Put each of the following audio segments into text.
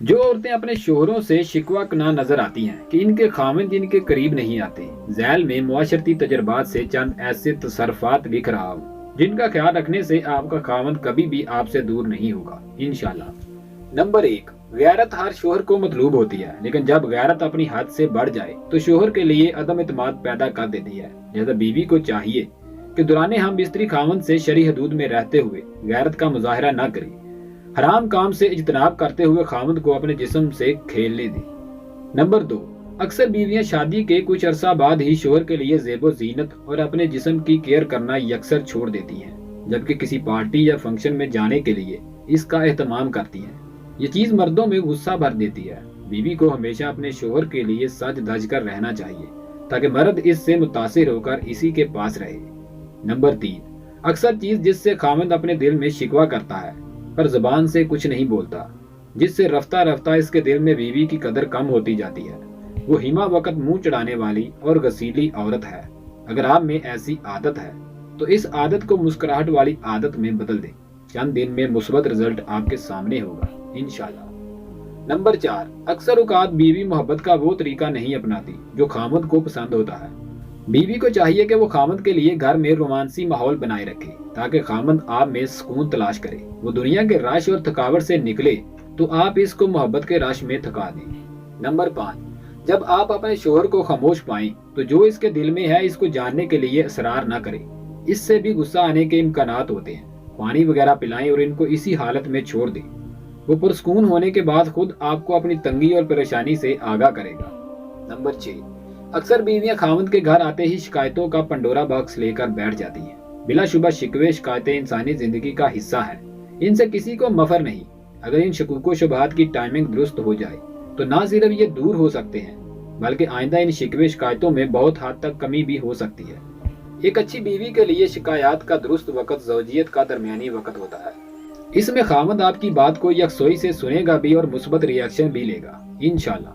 جو عورتیں اپنے شوہروں سے شکوہ کناں نظر آتی ہیں کہ ان کے خاوند ان کے قریب نہیں آتے، ذیل میں معاشرتی تجربات سے چند ایسے تصرفات لکھ رہا ہوں جن کا خیال رکھنے سے آپ کا خاوند کبھی بھی آپ سے دور نہیں ہوگا انشاءاللہ۔ نمبر 1، غیرت ہر شوہر کو مطلوب ہوتی ہے، لیکن جب غیرت اپنی حد سے بڑھ جائے تو شوہر کے لیے عدم اعتماد پیدا کر دیتی ہے۔ جیسا بیوی کو چاہیے کہ دوران ہم بستری خاوند سے شرعی حدود میں رہتے ہوئے غیرت کا مظاہرہ نہ کرے، حرام کام سے اجتناب کرتے ہوئے خاوند کو اپنے جسم سے کھیلنے دے۔ نمبر 2، اکثر بیویاں شادی کے کچھ عرصہ بعد ہی شوہر کے لیے زیب و زینت اور اپنے جسم کی کیئر کرنا یکسر چھوڑ دیتی ہیں، جبکہ کسی پارٹی یا فنکشن میں جانے کے لیے اس کا اہتمام کرتی ہیں۔ یہ چیز مردوں میں غصہ بھر دیتی ہے۔ بیوی کو ہمیشہ اپنے شوہر کے لیے سج دھج کر رہنا چاہیے تاکہ مرد اس سے متاثر ہو کر اسی کے پاس رہے۔ نمبر 3، اکثر چیز جس سے خاوند اپنے دل میں شکوہ کرتا ہے پر زبان سے کچھ نہیں بولتا، جس سے رفتہ رفتہ اس کے دل میں بیوی کی قدر کم ہوتی جاتی ہے، وہ ہیما وقت منہ چڑھانے والی اور غسیلی عورت ہے۔ اگر آپ میں ایسی عادت ہے تو اس عادت کو مسکراہٹ والی عادت میں بدل دیں، چند دن میں مثبت رزلٹ آپ کے سامنے ہوگا انشاءاللہ۔ نمبر 4، اکثر اوقات بیوی محبت کا وہ طریقہ نہیں اپناتی جو خاوند کو پسند ہوتا ہے۔ بیوی کو چاہیے کہ وہ خاوند کے لیے گھر میں رومانسی ماحول بنائے رکھے تاکہ خاوند آپ میں سکون تلاش کرے۔ وہ دنیا کے رش اور تھکاوٹ سے نکلے تو آپ اس کو محبت کے رش میں تھکا دیں۔ نمبر 5، جب آپ اپنے شوہر کو خاموش پائیں تو جو اس کے دل میں ہے اس کو جاننے کے لیے اصرار نہ کریں، اس سے بھی غصہ آنے کے امکانات ہوتے ہیں۔ پانی وغیرہ پلائیں اور ان کو اسی حالت میں چھوڑ دیں۔ وہ پرسکون ہونے کے بعد خود آپ کو اپنی تنگی اور پریشانی سے آگاہ کرے گا۔ نمبر 6، اکثر بیویاں خاوند کے گھر آتے ہی شکایتوں کا پنڈورا باکس لے کر بیٹھ جاتی ہیں۔ بلا شبہ شکوے شکایتیں انسانی زندگی کا حصہ ہیں، ان سے کسی کو مفر نہیں۔ اگر ان شکوک و شبہات کی ٹائمنگ درست ہو جائے تو نہ صرف یہ دور ہو سکتے ہیں بلکہ آئندہ ان شکوے شکایتوں میں بہت حد تک کمی بھی ہو سکتی ہے۔ ایک اچھی بیوی کے لیے شکایات کا درست وقت زوجیت کا درمیانی وقت ہوتا ہے۔ اس میں خاوند آپ کی بات کو یکسوئی سے سنے گا بھی اور مثبت ری ایکشن بھی لے گا انشاءاللہ۔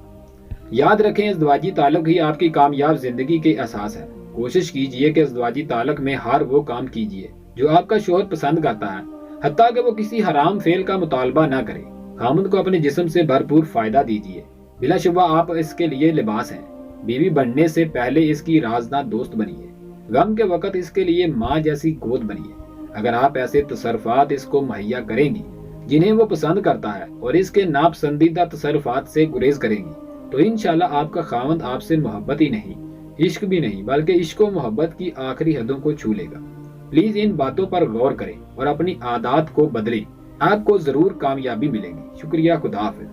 یاد رکھیں ازدواجی تعلق ہی آپ کی کامیاب زندگی کے اساس ہے۔ کوشش کیجئے کہ ازدواجی تعلق میں ہر وہ کام کیجئے جو آپ کا شوہر پسند کرتا ہے، حتیٰ کہ وہ کسی حرام فعل کا مطالبہ نہ کرے۔ خاوند کو اپنے جسم سے بھرپور فائدہ دیجئے، بلا شبہ آپ اس کے لیے لباس ہیں۔ بیوی بننے سے پہلے اس کی رازدار دوست بنیے، غم کے وقت اس کے لیے ماں جیسی گود بنیے۔ اگر آپ ایسے تصرفات اس کو مہیا کریں گی جنہیں وہ پسند کرتا ہے اور اس کے ناپسندیدہ تصرفات سے گریز کریں گی تو انشاءاللہ آپ کا خاوند آپ سے محبت ہی نہیں، عشق بھی نہیں بلکہ عشق و محبت کی آخری حدوں کو چھو لے گا۔ پلیز ان باتوں پر غور کریں اور اپنی عادات کو بدلیں، آپ کو ضرور کامیابی ملے گی۔ شکریہ، خدا حافظ۔